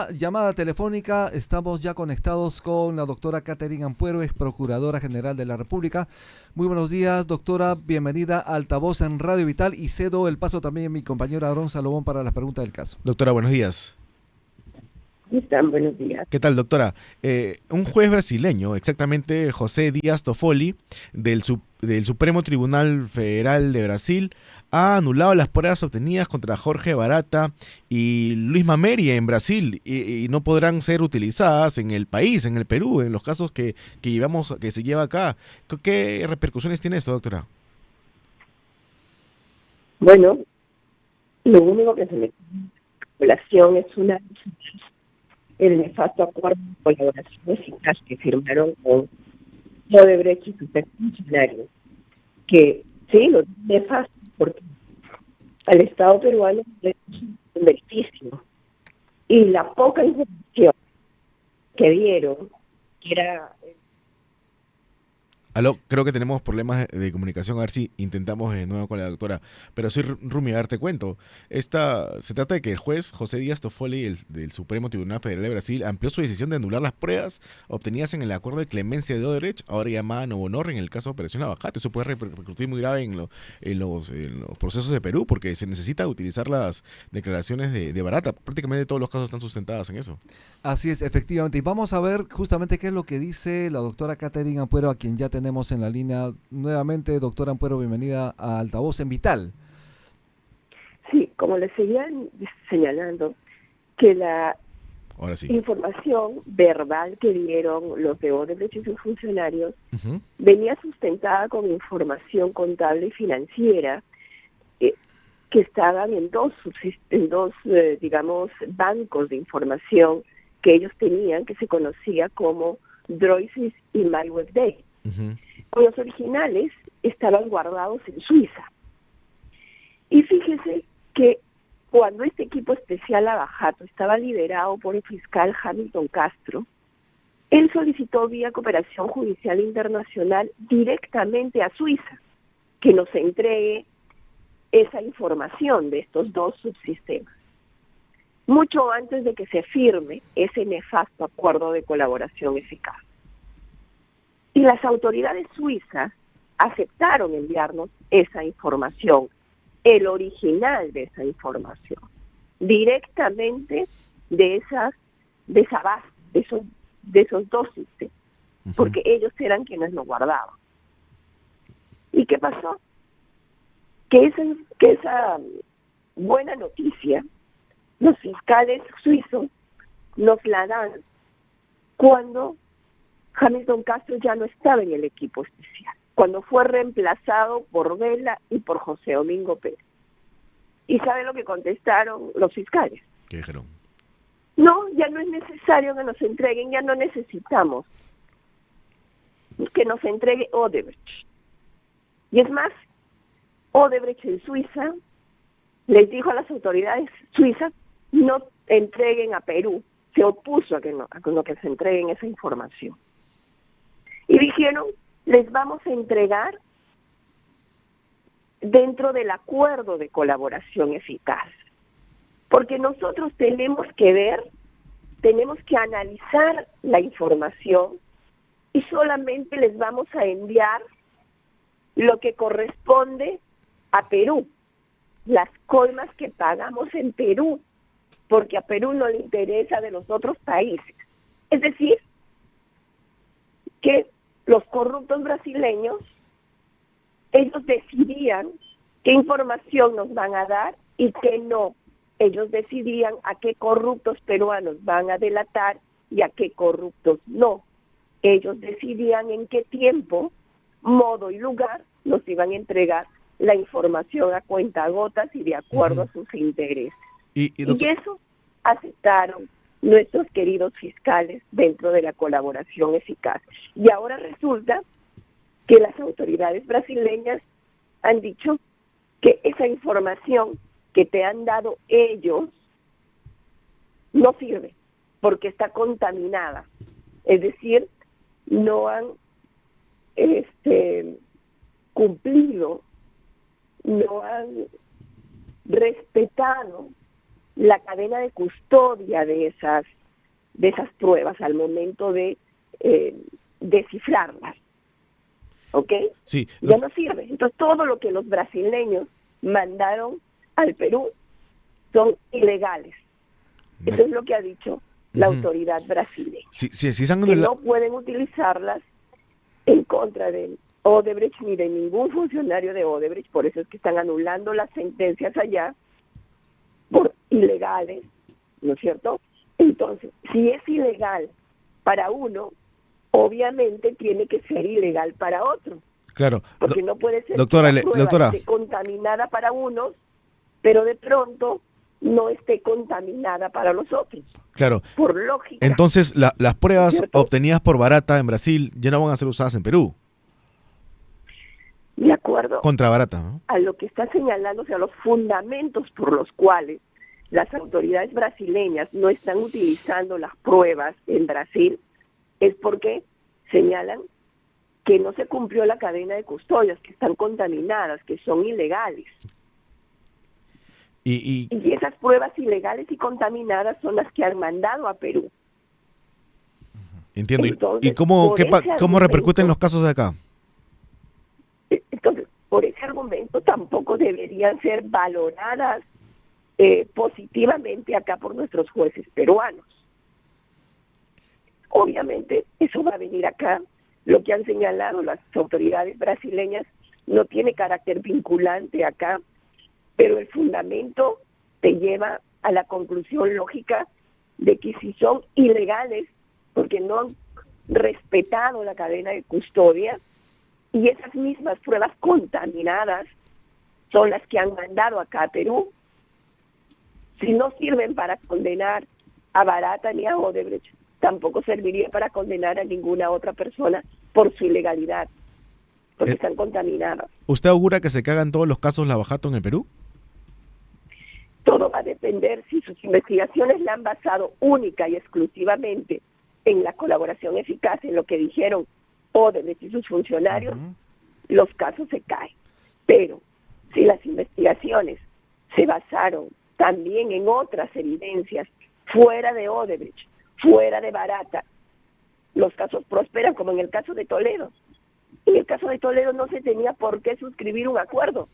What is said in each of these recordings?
vía llamada telefónica estamos ya conectados con la doctora Catherine Ampuero, ex Procuradora General de la República. Muy buenos días, doctora. Bienvenida a Altavoz en Radio Vital y cedo el paso también a mi compañero Aarón Salomón para las preguntas del caso. Doctora, buenos días. ¿Cómo están? Buenos días. ¿Qué tal, doctora? Un juez brasileño, exactamente José Díaz Toffoli, del Supremo Tribunal Federal de Brasil, ha anulado las pruebas obtenidas contra Jorge Barata y Luis Mameri en Brasil y no podrán ser utilizadas en el país, en el Perú, en los casos que se lleva acá. ¿Qué repercusiones tiene esto, doctora? Bueno, lo único que se me población es el nefasto acuerdo de colaboración eficaz que firmaron con Odebrecht y sus funcionarios, que sí, lo nefasto porque al Estado peruano le es un beneficio y la poca información que dieron, que era... Aló, creo que tenemos problemas de comunicación, a ver si intentamos de nuevo con la doctora. Pero soy Rumi, a ver, te cuento. Se trata de que el juez José Díaz Toffoli del Supremo Tribunal Federal de Brasil amplió su decisión de anular las pruebas obtenidas en el acuerdo de clemencia de Odebrecht, ahora llamada Novo Honor, en el caso de Operación Lavajato. Eso puede repercutir muy grave en los procesos de Perú, porque se necesita utilizar las declaraciones de Barata. Prácticamente todos los casos están sustentados en eso. Así es, efectivamente. Y vamos a ver justamente qué es lo que dice la doctora Catherine Ampuero, a quien ya tenemos en la línea nuevamente. Doctora Ampuero, bienvenida a Altavoz en Vital. Sí, como les seguían señalando, que la Ahora sí. información verbal que dieron los de Odebrecht y sus funcionarios Uh-huh. venía sustentada con información contable y financiera que estaban en dos, digamos, bancos de información que ellos tenían, que se conocía como Droisis y MyWebDay. Uh-huh. Los originales estaban guardados en Suiza. Y fíjese que cuando este equipo especial Lavajato estaba liderado por el fiscal Hamilton Castro, él solicitó vía cooperación judicial internacional directamente a Suiza que nos entregue esa información de estos dos subsistemas, mucho antes de que se firme ese nefasto acuerdo de colaboración eficaz. Y las autoridades suizas aceptaron enviarnos esa información, el original de esa información, directamente de esa base, de esos dos sistemas, Uh-huh. porque ellos eran quienes lo guardaban. ¿Y qué pasó? Que esa buena noticia, los fiscales suizos nos la dan cuando Hamilton Castro ya no estaba en el equipo especial, cuando fue reemplazado por Vela y por José Domingo Pérez. ¿Y sabe lo que contestaron los fiscales? ¿Qué dijeron? No, ya no es necesario que nos entreguen, ya no necesitamos que nos entregue Odebrecht. Y es más, Odebrecht en Suiza les dijo a las autoridades suizas no entreguen a Perú, se opuso a que se entreguen esa información. Y dijeron, les vamos a entregar dentro del acuerdo de colaboración eficaz. Porque nosotros tenemos que analizar la información y solamente les vamos a enviar lo que corresponde a Perú, las coimas que pagamos en Perú, porque a Perú no le interesa de los otros países. Es decir, que los corruptos brasileños, ellos decidían qué información nos van a dar y qué no. Ellos decidían a qué corruptos peruanos van a delatar y a qué corruptos no. Ellos decidían en qué tiempo, modo y lugar nos iban a entregar la información a cuentagotas y de acuerdo a sus intereses. Y eso aceptaron nuestros queridos fiscales dentro de la colaboración eficaz. Y ahora resulta que las autoridades brasileñas han dicho que esa información que te han dado ellos no sirve porque está contaminada. Es decir, no han cumplido, no han respetado la cadena de custodia de esas pruebas al momento de descifrarlas. ¿Ok? Sí. Ya no sirve. Entonces, todo lo que los brasileños mandaron al Perú son ilegales. Eso es lo que ha dicho la autoridad brasileña. Sí, están que no pueden utilizarlas en contra de Odebrecht ni de ningún funcionario de Odebrecht, por eso es que están anulando las sentencias allá por ilegales, ¿no es cierto? Entonces, si es ilegal para uno, obviamente tiene que ser ilegal para otro. Claro. Porque no puede ser doctora, que la prueba doctora, esté contaminada para unos, pero de pronto no esté contaminada para los otros. Claro. Por lógica. Entonces, las pruebas ¿cierto? obtenidas por barata en Brasil ya no van a ser usadas en Perú. De acuerdo Contra barata, ¿no? a lo que está señalándose, a los fundamentos por los cuales las autoridades brasileñas no están utilizando las pruebas en Brasil, es porque señalan que no se cumplió la cadena de custodias, que están contaminadas, que son ilegales. Y esas pruebas ilegales y contaminadas son las que han mandado a Perú. Entiendo. Entonces, ¿Y cómo argumento, repercuten los casos de acá? Entonces, por ese argumento tampoco deberían ser valoradas positivamente acá por nuestros jueces peruanos. Obviamente, eso va a venir acá. Lo que han señalado las autoridades brasileñas no tiene carácter vinculante acá, pero el fundamento te lleva a la conclusión lógica de que si son ilegales, porque no han respetado la cadena de custodia, y esas mismas pruebas contaminadas son las que han mandado acá a Perú, si no sirven para condenar a Barata ni a Odebrecht, tampoco serviría para condenar a ninguna otra persona por su ilegalidad, porque están contaminadas. ¿Usted augura que se cagan todos los casos Lavajato en el Perú? Todo va a depender si sus investigaciones la han basado única y exclusivamente en la colaboración eficaz, en lo que dijeron Odebrecht y sus funcionarios, los casos se caen. Pero si las investigaciones se basaron también en otras evidencias fuera de Odebrecht, fuera de Barata, los casos prosperan, como en el caso de Toledo. En el caso de Toledo no se tenía por qué suscribir un acuerdo,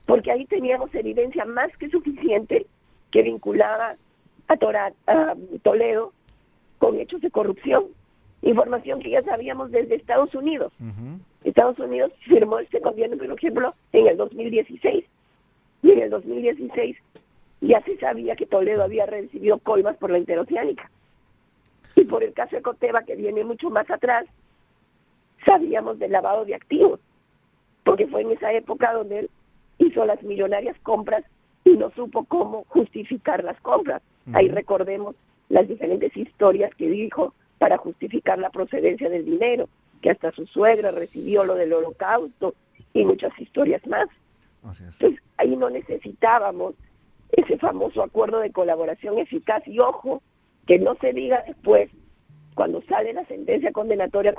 porque ahí teníamos evidencia más que suficiente que vinculaba a Toledo con hechos de corrupción, información que ya sabíamos desde Estados Unidos. Estados Unidos firmó este convenio, por ejemplo, en el 2016, y en el 2016 ya se sabía que Toledo había recibido coimas por la interoceánica. Y por el caso de Coteva, que viene mucho más atrás, sabíamos del lavado de activos, porque fue en esa época donde él hizo las millonarias compras y no supo cómo justificar las compras. Ahí recordemos las diferentes historias que dijo para justificar la procedencia del dinero, que hasta su suegra recibió lo del holocausto y muchas historias más. Entonces, ahí no necesitábamos ese famoso acuerdo de colaboración eficaz. Y ojo, que no se diga después, cuando sale la sentencia condenatoria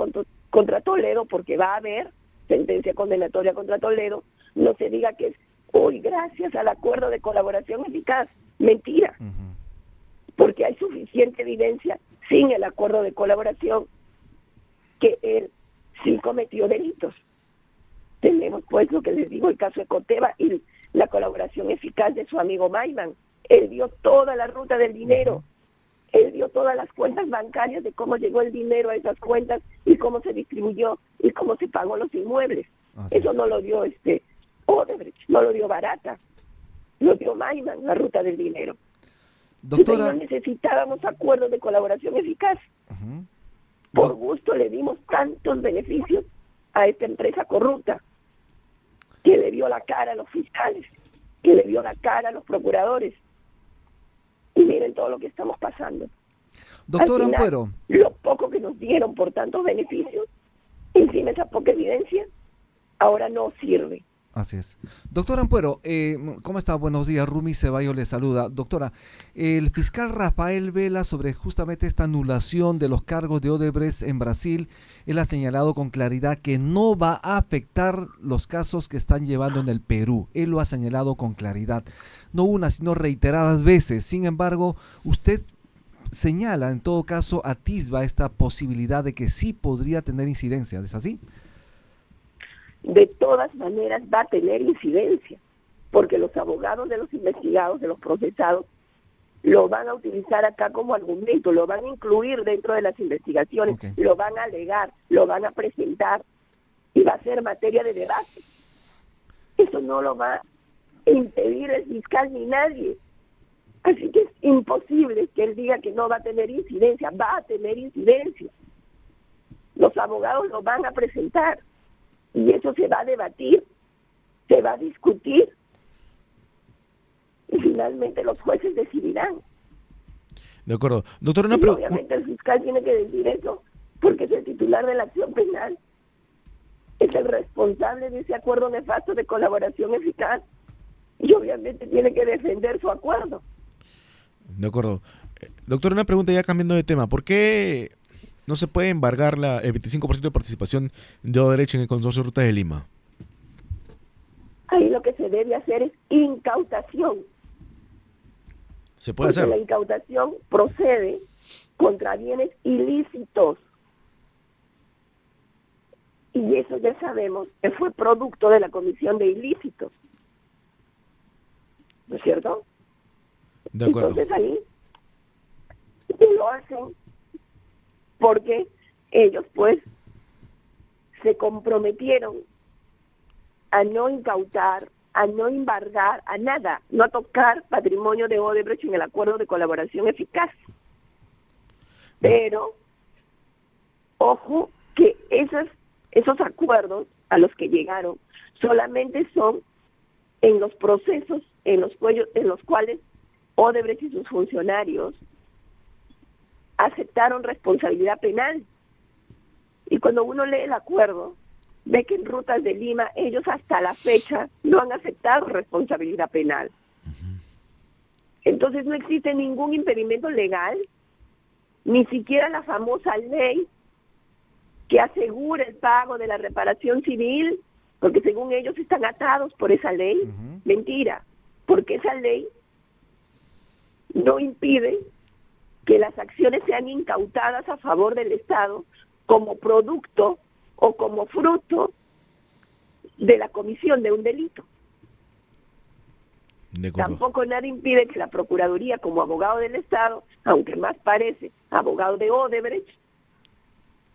contra Toledo, porque va a haber sentencia condenatoria contra Toledo, no se diga que es hoy gracias al acuerdo de colaboración eficaz. Mentira. Porque hay suficiente evidencia sin el acuerdo de colaboración que él sí cometió delitos. Tenemos pues lo que les digo, el caso de Coteva y la colaboración eficaz de su amigo Maiman. Él dio toda la ruta del dinero, él dio todas las cuentas bancarias de cómo llegó el dinero a esas cuentas y cómo se distribuyó y cómo se pagó los inmuebles. Eso no lo dio Odebrecht, no lo dio Barata, lo dio Maiman, la ruta del dinero. Doctora, entonces no necesitábamos acuerdos de colaboración eficaz. Por gusto le dimos tantos beneficios a esta empresa corrupta, que le dio la cara a los fiscales, que le dio la cara a los procuradores. Y miren todo lo que estamos pasando. Doctora Al final, Ampuero, lo poco que nos dieron por tantos beneficios, encima esa poca evidencia, ahora no sirve. Así es. Doctora Ampuero, ¿cómo está? Buenos días, Rumi Ceballos le saluda. Doctora, el fiscal Rafael Vela, sobre justamente esta anulación de los cargos de Odebrecht en Brasil, él ha señalado con claridad que no va a afectar los casos que están llevando en el Perú. Él lo ha señalado con claridad, no una, sino reiteradas veces. Sin embargo, usted señala, en todo caso, atisba esta posibilidad de que sí podría tener incidencia, ¿es así? De todas maneras va a tener incidencia, porque los abogados de los investigados, de los procesados, lo van a utilizar acá como argumento, lo van a incluir dentro de las investigaciones, Okay. lo van a alegar, lo van a presentar y va a ser materia de debate. Eso no lo va a impedir el fiscal ni nadie. Así que es imposible que él diga que no va a tener incidencia, va a tener incidencia. Los abogados lo van a presentar. Y eso se va a debatir, se va a discutir y finalmente los jueces decidirán. De acuerdo. Doctor, una Y pregunta. obviamente el fiscal tiene que decir eso porque es el titular de la acción penal, es el responsable de ese acuerdo nefasto de colaboración eficaz y obviamente tiene que defender su acuerdo. De acuerdo. Doctor, una pregunta ya cambiando de tema. ¿Por qué no se puede embargar el 25% de participación de Odebrecht en el Consorcio de Rutas de Lima? Ahí lo que se debe hacer es incautación. ¿Se puede Porque la hacer? incautación procede contra bienes ilícitos. Y eso ya sabemos que fue producto de la comisión de ilícitos. ¿No es cierto? De acuerdo. Entonces ahí lo hacen porque ellos pues se comprometieron a no incautar, a no embargar, a nada, no a tocar patrimonio de Odebrecht en el acuerdo de colaboración eficaz. Pero, ojo, que esos acuerdos a los que llegaron solamente son en los procesos en los cuales Odebrecht y sus funcionarios aceptaron responsabilidad penal. Y cuando uno lee el acuerdo, ve que en Rutas de Lima ellos hasta la fecha no han aceptado responsabilidad penal. Entonces no existe ningún impedimento legal, ni siquiera la famosa ley que asegura el pago de la reparación civil, porque según ellos están atados por esa ley. Mentira, porque esa ley no impide que las acciones sean incautadas a favor del Estado como producto o como fruto de la comisión de un delito. De acuerdo. Tampoco nada impide que la Procuraduría, como abogado del Estado, aunque más parece abogado de Odebrecht,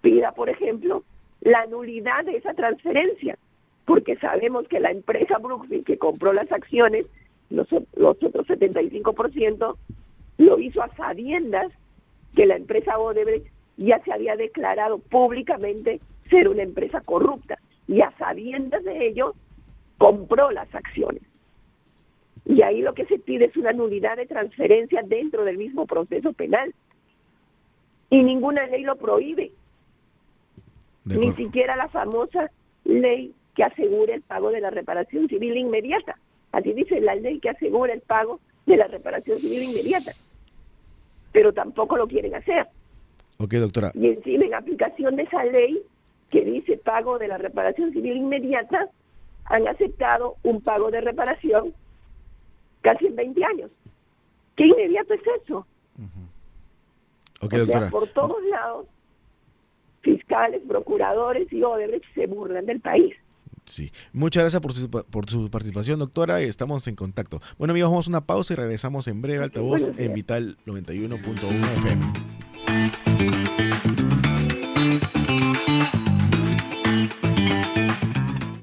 pida, por ejemplo, la nulidad de esa transferencia, porque sabemos que la empresa Brookfield, que compró las acciones, los otros 75%, lo hizo a sabiendas que la empresa Odebrecht ya se había declarado públicamente ser una empresa corrupta, y a sabiendas de ello compró las acciones. Y ahí lo que se pide es una nulidad de transferencia dentro del mismo proceso penal. Y ninguna ley lo prohíbe. Ni siquiera la famosa ley que asegura el pago de la reparación civil inmediata. Así dice la ley que asegura el pago de la reparación civil inmediata. Pero tampoco lo quieren hacer. Ok, doctora. Y encima, en aplicación de esa ley que dice pago de la reparación civil inmediata, han aceptado un pago de reparación casi en 20 años. ¿Qué inmediato es eso? Ok, O doctora. sea, por todos lados, fiscales, procuradores y Odebrecht se burlan del país. Sí. Muchas gracias por su participación, doctora, y estamos en contacto. Bueno, amigos, vamos a una pausa y regresamos en breve. Altavoz Buenos días. en Vital 91.1 FM.